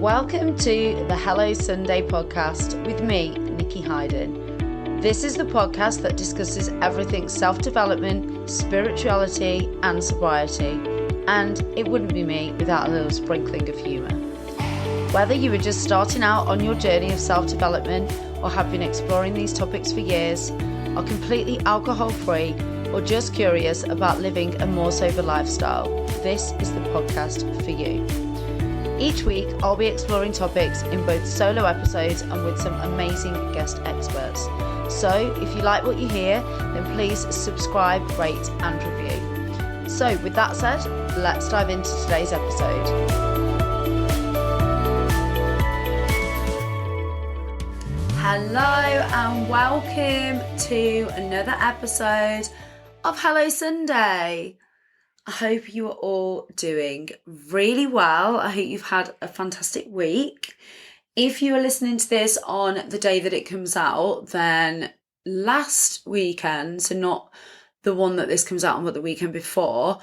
Welcome to the Hello Sunday podcast with me, Nikki Hayden. This is the podcast that discusses everything self-development, spirituality and sobriety. And it wouldn't be me without a little sprinkling of humour. Whether you are just starting out on your journey of self-development or have been exploring these topics for years, are completely alcohol-free or just curious about living a more sober lifestyle, this is the podcast for you. Each week, I'll be exploring topics in both solo episodes and with some amazing guest experts. So if you like what you hear, then please subscribe, rate and review. So with that said, let's dive into today's episode. Hello and welcome to another episode of Hello Sunday. I hope you are all doing really well. I hope you've had a fantastic week. If you are listening to this on the day that it comes out, then last weekend, so not the one that this comes out on, but the weekend before,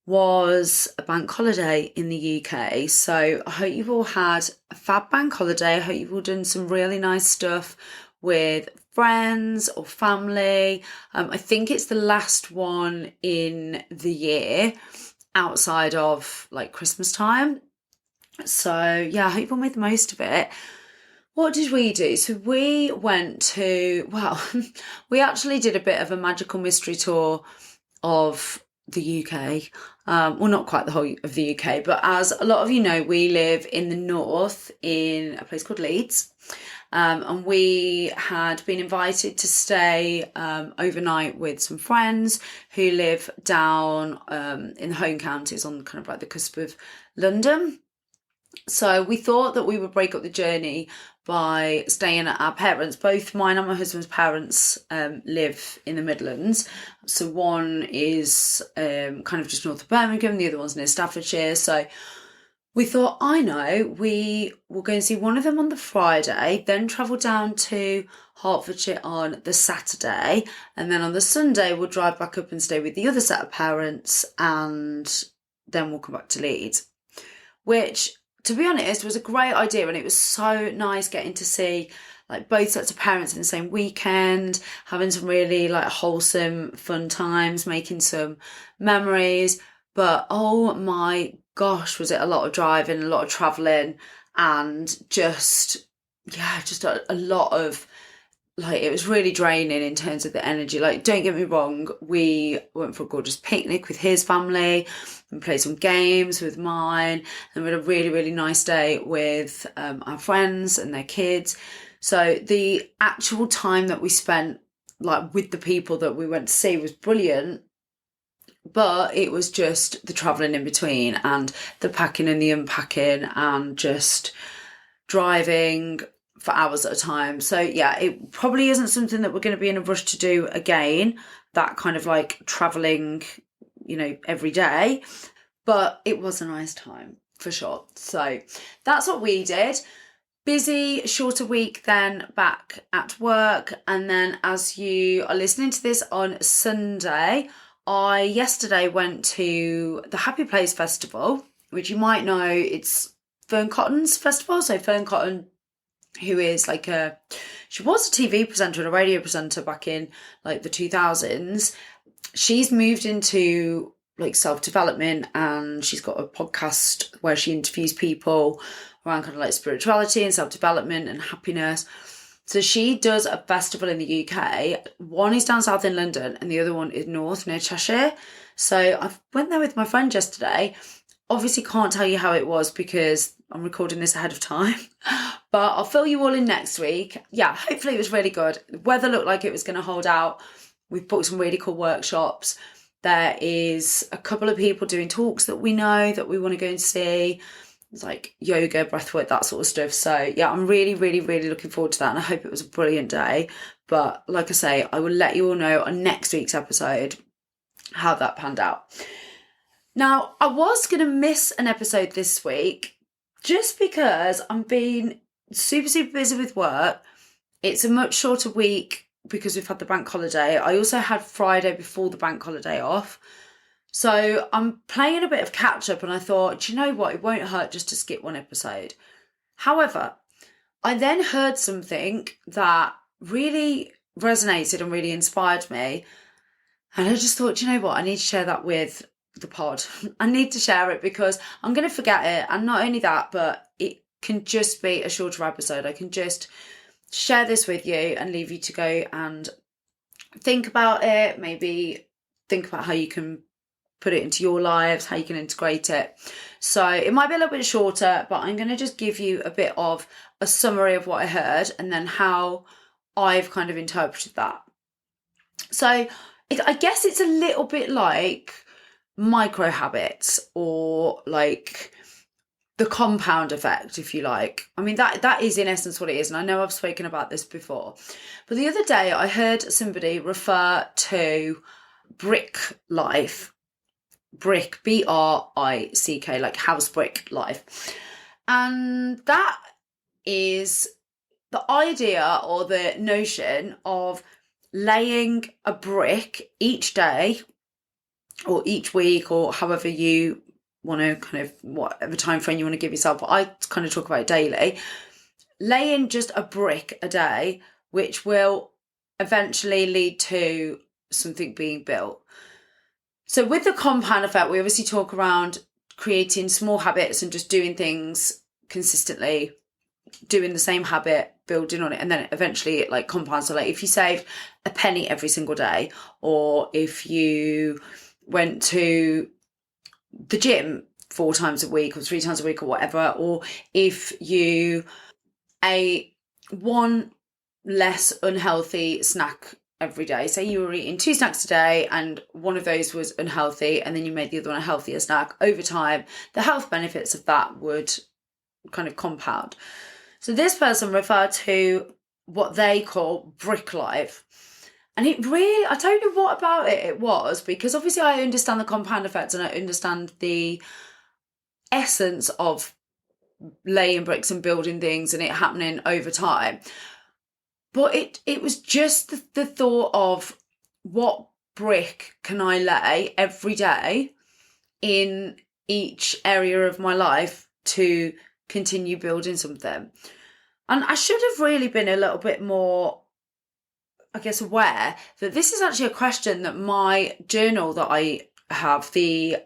was a bank holiday in the UK. So I hope you've all had a fab bank holiday. I hope you've all done some really nice stuff with friends or family. I think it's the last one in the year outside of like Christmas time. So yeah, I hope you all made the most of it. What did we do? So we went to, we actually did a bit of a magical mystery tour of the UK. Well, not quite the whole of the UK, but as a lot of you know, we live in the north in a place called Leeds. And we had been invited to stay overnight with some friends who live down in the home counties on kind of like the cusp of London. So we thought that we would break up the journey by staying at our parents'. Both mine and my husband's parents live in the Midlands. So one is kind of just north of Birmingham, the other one's near Staffordshire. So we thought, we will go and see one of them on the Friday, then travel down to Hertfordshire on the Saturday, and then on the Sunday we'll drive back up and stay with the other set of parents, and then we'll come back to Leeds. Which, to be honest, was a great idea, and it was so nice getting to see like both sets of parents in the same weekend, having some really like wholesome, fun times, making some memories. But oh my gosh, was it a lot of driving, a lot of travelling, and just a lot of, like, it was really draining in terms of the energy. Like, don't get me wrong, we went for a gorgeous picnic with his family and played some games with mine, and we had a really, really nice day with our friends and their kids. So the actual time that we spent like with the people that we went to see was brilliant. But it was just the travelling in between and the packing and the unpacking and just driving for hours at a time. So yeah, it probably isn't something that we're going to be in a rush to do again, that kind of like travelling, every day. But it was a nice time for sure. So that's what we did. Busy, shorter week then back at work. And then as you are listening to this on Sunday, I yesterday went to the Happy Place Festival, which you might know, it's Fern Cotton's festival. So Fern Cotton, who is she was a TV presenter and a radio presenter back in like the 2000s. She's moved into like self-development, and she's got a podcast where she interviews people around kind of like spirituality and self-development and happiness. So she does a festival in the UK. One is down south in London and the other one is north near Cheshire. So I went there with my friend yesterday. Obviously can't tell you how it was because I'm recording this ahead of time, but I'll fill you all in next week. Yeah, hopefully it was really good. The weather looked like it was going to hold out. We've booked some really cool workshops. There is a couple of people doing talks that we know that we want to go and see. It's like yoga, breathwork, that sort of stuff. So yeah, I'm really, really, really looking forward to that. And I hope it was a brilliant day. But like I say, I will let you all know on next week's episode how that panned out. Now, I was going to miss an episode this week just because I'm being super, super busy with work. It's a much shorter week because we've had the bank holiday. I also had Friday before the bank holiday off. So I'm playing a bit of catch up, and I thought, do you know what? It won't hurt just to skip one episode. However, I then heard something that really resonated and really inspired me. And I just thought, you know what? I need to share that with the pod. I need to share it because I'm going to forget it. And not only that, but it can just be a shorter episode. I can just share this with you and leave you to go and think about it. Maybe think about how you can put it into your lives, how you can integrate it. So it might be a little bit shorter, but I'm going to just give you a bit of a summary of what I heard and then how I've kind of interpreted that. So I guess it's a little bit like micro habits, or like the compound effect, if you like. I mean, that is in essence what it is. And I know I've spoken about this before, but the other day I heard somebody refer to brick life. Brick, BRICK, like house brick life. And that is the idea or the notion of laying a brick each day or each week, or however you want to kind of, whatever time frame you want to give yourself. But I kind of talk about it daily. Laying just a brick a day, which will eventually lead to something being built. So with the compound effect, we obviously talk around creating small habits and just doing things consistently, doing the same habit, building on it, and then eventually it like compounds. So like if you save a penny every single day, or if you went to the gym 4 times a week or 3 times a week or whatever, or if you ate one less unhealthy snack every day. Say you were eating 2 snacks a day and one of those was unhealthy, and then you made the other one a healthier snack. Over time, the health benefits of that would kind of compound. So this person referred to what they call brick life. And it really, I don't know what about it was, because obviously I understand the compound effect and I understand the essence of laying bricks and building things and it happening over time. But it was just the thought of, what brick can I lay every day in each area of my life to continue building something. And I should have really been a little bit more, I guess, aware that this is actually a question that my journal that I have, the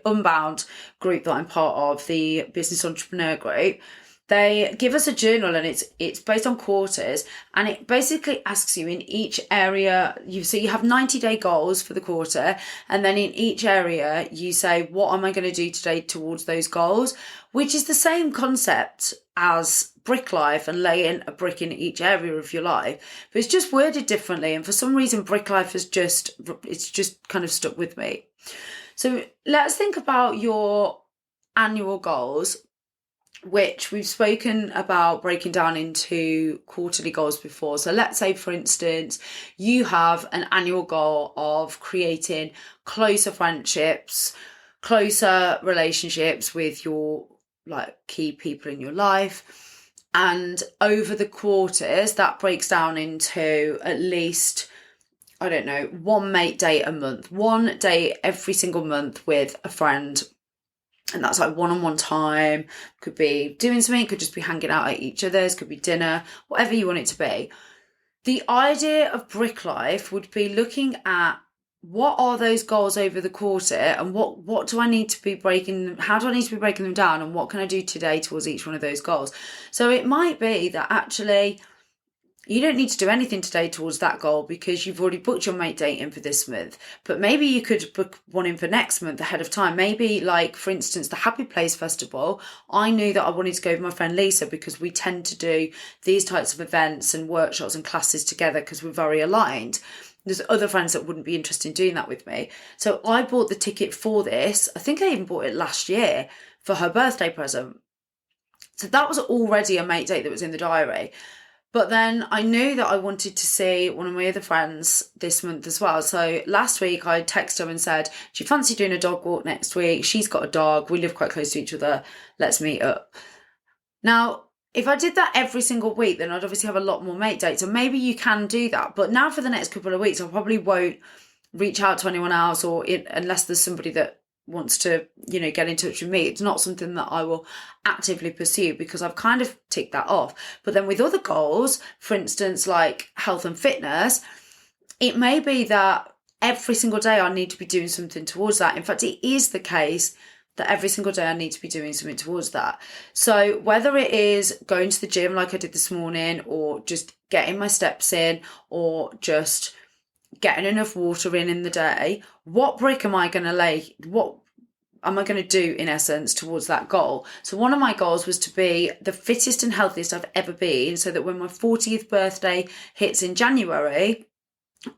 Unbound group that I'm part of, the business entrepreneur group, they give us a journal, and it's based on quarters, and it basically asks you in each area, you have 90-day goals for the quarter, and then in each area you say, what am I going to do today towards those goals, which is the same concept as brick life and laying a brick in each area of your life, but it's just worded differently. And for some reason, brick life it's just kind of stuck with me. So let's think about your annual goals, which we've spoken about breaking down into quarterly goals before. So let's say, for instance, you have an annual goal of creating closer friendships, closer relationships with your like key people in your life. And over the quarters, that breaks down into at least, I don't know, 1 mate date a month, 1 day every single month with a friend. And that's like one-on-one time, could be doing something, could just be hanging out at each other's, could be dinner, whatever you want it to be. The idea of brick life would be looking at, what are those goals over the quarter, and what do I need to be breaking them, how do I need to be breaking them down, and what can I do today towards each one of those goals? So it might be that actually you don't need to do anything today towards that goal because you've already booked your mate date in for this month. But maybe you could book one in for next month ahead of time. Maybe, like, for instance, the Happy Place Festival. I knew that I wanted to go with my friend Lisa because we tend to do these types of events and workshops and classes together because we're very aligned. There's other friends that wouldn't be interested in doing that with me. So I bought the ticket for this. I think I even bought it last year for her birthday present. So that was already a mate date that was in the diary. But then I knew that I wanted to see one of my other friends this month as well. So last week I texted her and said, do you fancy doing a dog walk next week? She's got a dog. We live quite close to each other. Let's meet up. Now, if I did that every single week, then I'd obviously have a lot more mate dates. And maybe you can do that. But now for the next couple of weeks, I probably won't reach out to anyone else, or unless there's somebody that wants to, get in touch with me, it's not something that I will actively pursue because I've kind of ticked that off. But then with other goals, for instance, like health and fitness, it may be that every single day I need to be doing something towards that. In fact, it is the case that every single day I need to be doing something towards that. So whether it is going to the gym like I did this morning, or just getting my steps in, or just getting enough water in the day, what brick am I going to lay? What am I going to do in essence towards that goal? So one of my goals was to be the fittest and healthiest I've ever been, so that when my 40th birthday hits in January,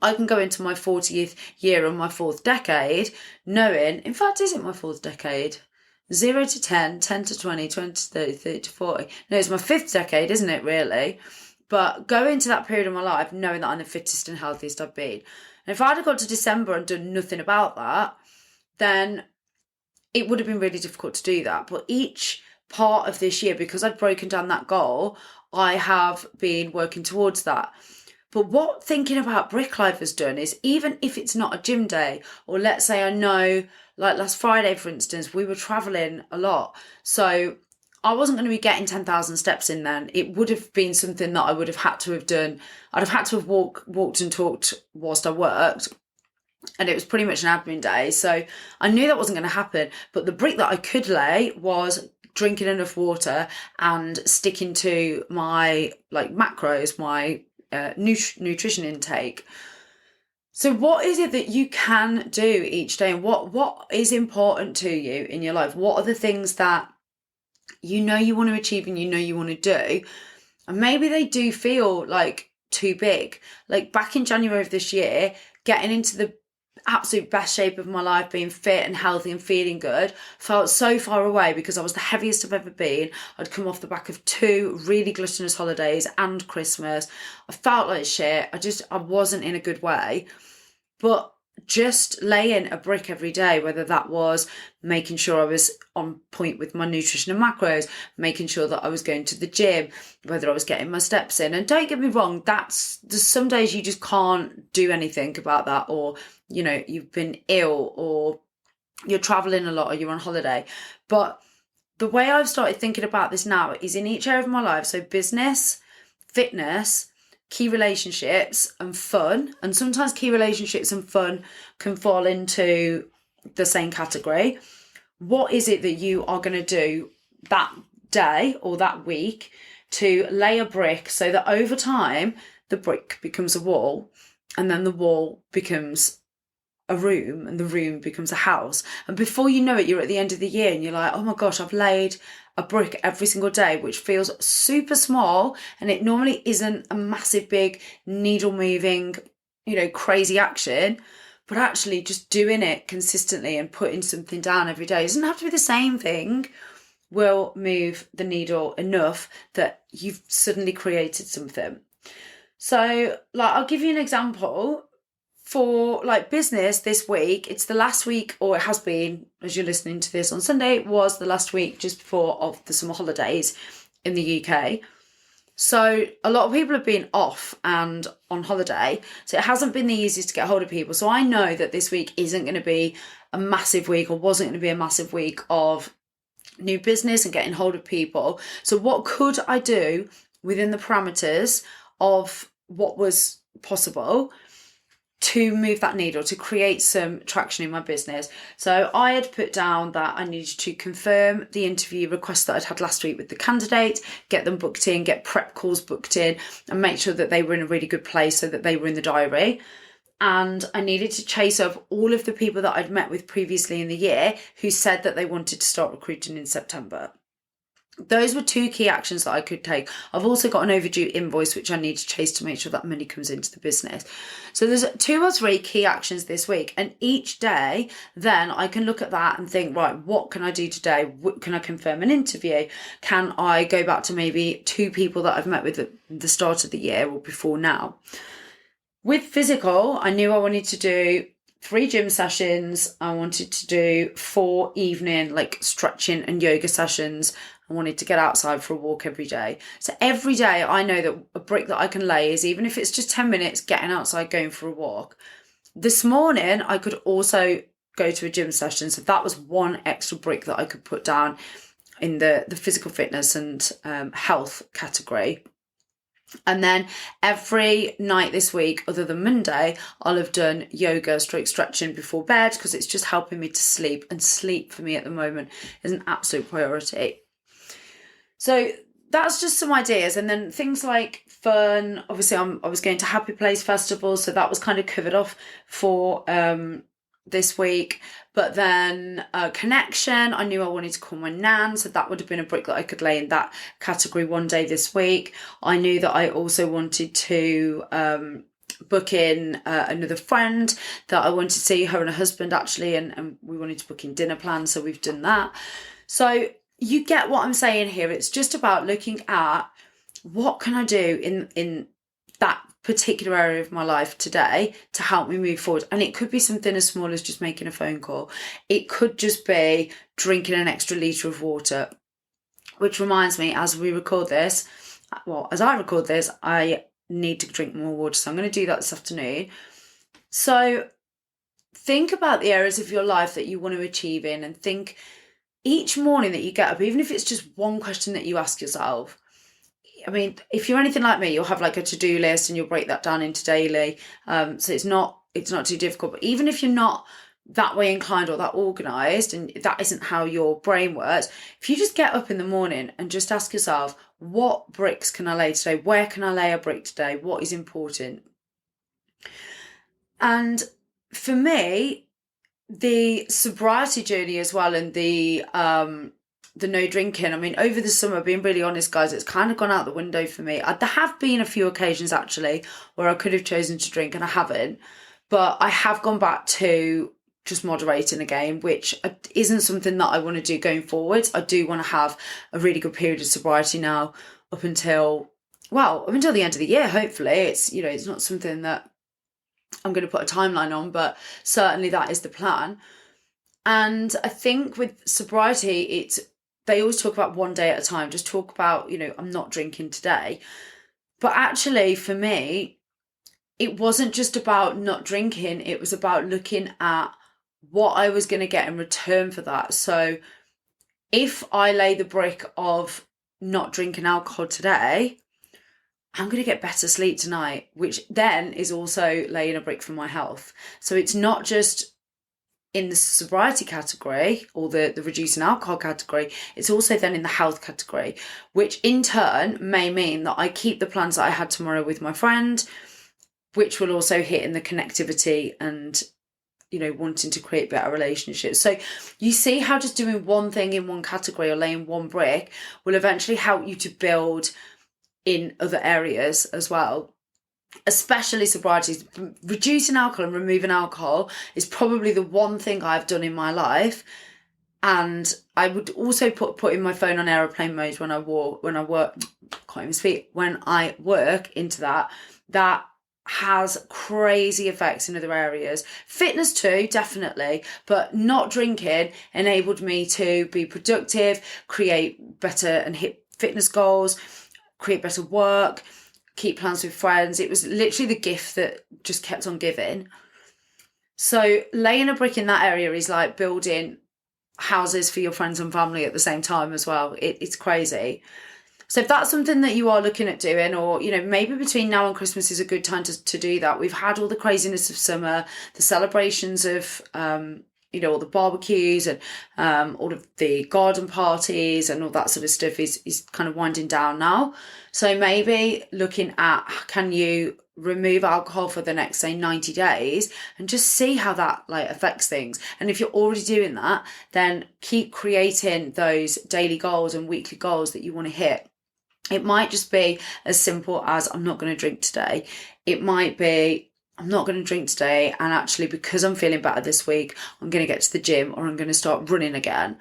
I can go into my 40th year of my fourth decade knowing, in fact, is it my fourth decade? 0 to 10, 10 to 20, 20 to 30, 30 to 40. No, it's my fifth decade, isn't it, really? But go into that period of my life knowing that I'm the fittest and healthiest I've been. And if I'd have got to December and done nothing about that, then it would have been really difficult to do that. But each part of this year, because I'd broken down that goal, I have been working towards that. But what thinking about Brick Life has done is, even if it's not a gym day, or let's say I know, like last Friday, for instance, we were traveling a lot. So I wasn't going to be getting 10,000 steps in then. It would have been something that I would have had to have done. I'd have had to have walked and talked whilst I worked. And it was pretty much an admin day. So I knew that wasn't going to happen. But the brick that I could lay was drinking enough water and sticking to my macros, my nutrition intake. So what is it that you can do each day, and what is important to you in your life? What are the things that you want to achieve and you want to do? And maybe they do feel like too big. Like back in January of this year, getting into the absolute best shape of my life, being fit and healthy and feeling good, felt so far away because I was the heaviest I've ever been. I'd come off the back of 2 really gluttonous holidays and Christmas. I felt like shit. I wasn't in a good way. But just laying a brick every day, whether that was making sure I was on point with my nutrition and macros, making sure that I was going to the gym, whether I was getting my steps in. And don't get me wrong, there's some days you just can't do anything about that, or you've been ill, or you're traveling a lot, or you're on holiday. But the way I've started thinking about this now is in each area of my life. So business, fitness, key relationships, and fun. And sometimes key relationships and fun can fall into the same category. What is it that you are going to do that day or that week to lay a brick so that over time the brick becomes a wall, and then the wall becomes a room, and the room becomes a house, and before you know it, you're at the end of the year and you're like, oh my gosh, I've laid a brick every single day, which feels super small, and it normally isn't a massive big needle moving crazy action, but actually just doing it consistently and putting something down every day, it doesn't have to be the same thing, will move the needle enough that you've suddenly created something. So I'll give you an example. For business this week, it's the last week, or it has been, as you're listening to this on Sunday, it was the last week just before of the summer holidays in the UK. So a lot of people have been off and on holiday, so it hasn't been the easiest to get hold of people. So I know that this week isn't going to be a massive week, or wasn't going to be a massive week of new business and getting hold of people. So what could I do within the parameters of what was possible to move that needle, to create some traction in my business? So I had put down that I needed to confirm the interview request that I'd had last week with the candidate, get them booked in, get prep calls booked in, and make sure that they were in a really good place so that they were in the diary. And I needed to chase up all of the people that I'd met with previously in the year who said that they wanted to start recruiting in September. Those were 2 key actions that I could take. I've also got an overdue invoice which I need to chase to make sure that money comes into the business. So there's 2 or 3 key actions this week, and each day then I can look at that and think, right, what can I do today? Can I confirm an interview? Can I go back to maybe 2 people that I've met with at the start of the year or before now? With physical, I knew I wanted to do 3 gym sessions. I wanted to do 4 evening stretching and yoga sessions. I wanted to get outside for a walk every day. So every day I know that a brick that I can lay is, even if it's just 10 minutes, getting outside, going for a walk. This morning I could also go to a gym session. So that was one extra brick that I could put down in the physical fitness and health category. And then every night this week, other than Monday, I'll have done yoga stroke stretching before bed, because it's just helping me to sleep. And sleep for me at the moment is an absolute priority. So that's just some ideas. And then things like fun. Obviously, I was going to Happy Place Festival, so that was kind of covered off for this week. But then connection, I knew I wanted to call my nan, so that would have been a brick that I could lay in that category one day this week. I knew that I also wanted to book in another friend that I wanted to see, her and her husband actually, and we wanted to book in dinner plans, so we've done that. So you get what I'm saying here. It's just about looking at what can I do in that particular area of my life today to help me move forward. And it could be something as small as just making a phone call. It could just be drinking an extra litre of water. Which reminds me, as I record this, I need to drink more water. So I'm going to do that this afternoon. So think about the areas of your life that you want to achieve in, and think each morning that you get up, even if it's just one question that you ask yourself. I mean, if you're anything like me, you'll have like a to-do list and you'll break that down into daily. So it's not too difficult. But even if you're not that way inclined or that organised, and that isn't how your brain works, if you just get up in the morning and just ask yourself, what bricks can I lay today? Where can I lay a brick today? What is important? And for me, the sobriety journey as well, and the no drinking, I mean, over the summer, being really honest, guys, it's kind of gone out the window for me. There have been a few occasions actually where I could have chosen to drink and I haven't, but I have gone back to just moderating again, which isn't something that I want to do going forward. I do want to have a really good period of sobriety now up until the end of the year, hopefully. It's not something that I'm going to put a timeline on, but certainly that is the plan. And I think with sobriety, they always talk about one day at a time. Just talk about, I'm not drinking today. But actually, for me, it wasn't just about not drinking. It was about looking at what I was going to get in return for that. So if I lay the brick of not drinking alcohol today, I'm going to get better sleep tonight, which then is also laying a brick for my health. So it's not just in the sobriety category or the reducing alcohol category, it's also then in the health category, which in turn may mean that I keep the plans that I had tomorrow with my friend, which will also hit in the connectivity and, wanting to create better relationships. So you see how just doing one thing in one category or laying one brick will eventually help you to build in other areas as well. Especially sobriety. Reducing alcohol and removing alcohol is probably the one thing I've done in my life. And I would also putting my phone on airplane mode when I work into that has crazy effects in other areas. Fitness too, definitely, but not drinking enabled me to be productive, create better and hit fitness goals, create better work, keep plans with friends. It was literally the gift that just kept on giving. So laying a brick in that area is like building houses for your friends and family at the same time as well. It's crazy. So if that's something that you are looking at doing, or, maybe between now and Christmas is a good time to do that. We've had all the craziness of summer, the celebrations of, all the barbecues and all of the garden parties and all that sort of stuff is kind of winding down now. So maybe looking at, can you remove alcohol for the next, say, 90 days and just see how that affects things. And if you're already doing that, then keep creating those daily goals and weekly goals that you want to hit. It might just be as simple as, I'm not going to drink today. It might be, I'm not going to drink today, and actually because I'm feeling better this week, I'm going to get to the gym, or I'm going to start running again.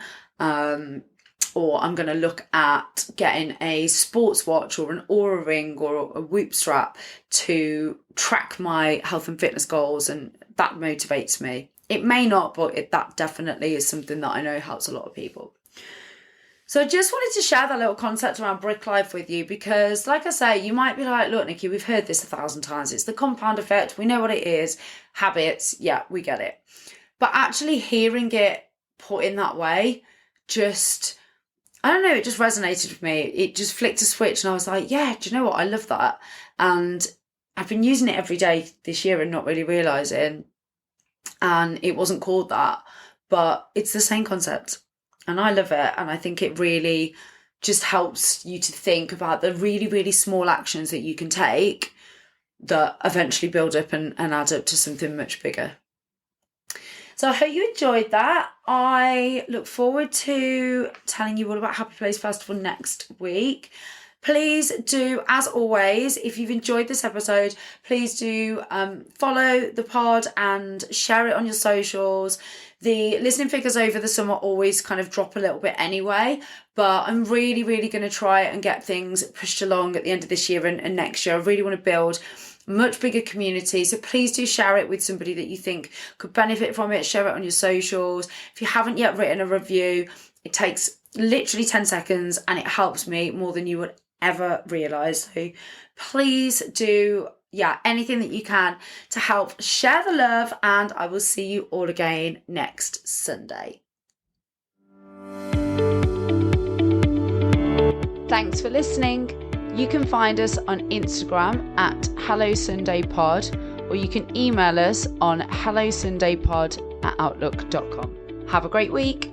Or I'm going to look at getting a sports watch or an Aura ring or a Whoop strap to track my health and fitness goals, and that motivates me. It may not, but that definitely is something that I know helps a lot of people. So I just wanted to share that little concept around brick life with you, because like I say, you might be like, look, Nikki, we've heard this 1,000 times. It's the compound effect. We know what it is. Habits. Yeah, we get it. But actually hearing it put in that way, just, I don't know, it just resonated with me. It just flicked a switch and I was like, yeah, do you know what? I love that. And I've been using it every day this year and not really realising. And it wasn't called that, but it's the same concept. And I love it. And I think it really just helps you to think about the really, really small actions that you can take that eventually build up and add up to something much bigger. So I hope you enjoyed that. I look forward to telling you all about Happy Place Festival next week. Please do, as always, if you've enjoyed this episode, please do follow the pod and share it on your socials. The listening figures over the summer always kind of drop a little bit anyway, but I'm really, really going to try and get things pushed along at the end of this year and next year. I really want to build much bigger community, so please do share it with somebody that you think could benefit from it. Share it on your socials. If you haven't yet written a review, it takes literally 10 seconds and it helps me more than you would ever realize. So please do, anything that you can to help share the love, and I will see you all again next Sunday. Thanks for listening. You can find us on Instagram at HelloSundayPod, or you can email us on hellosundaypod@outlook.com. Have a great week.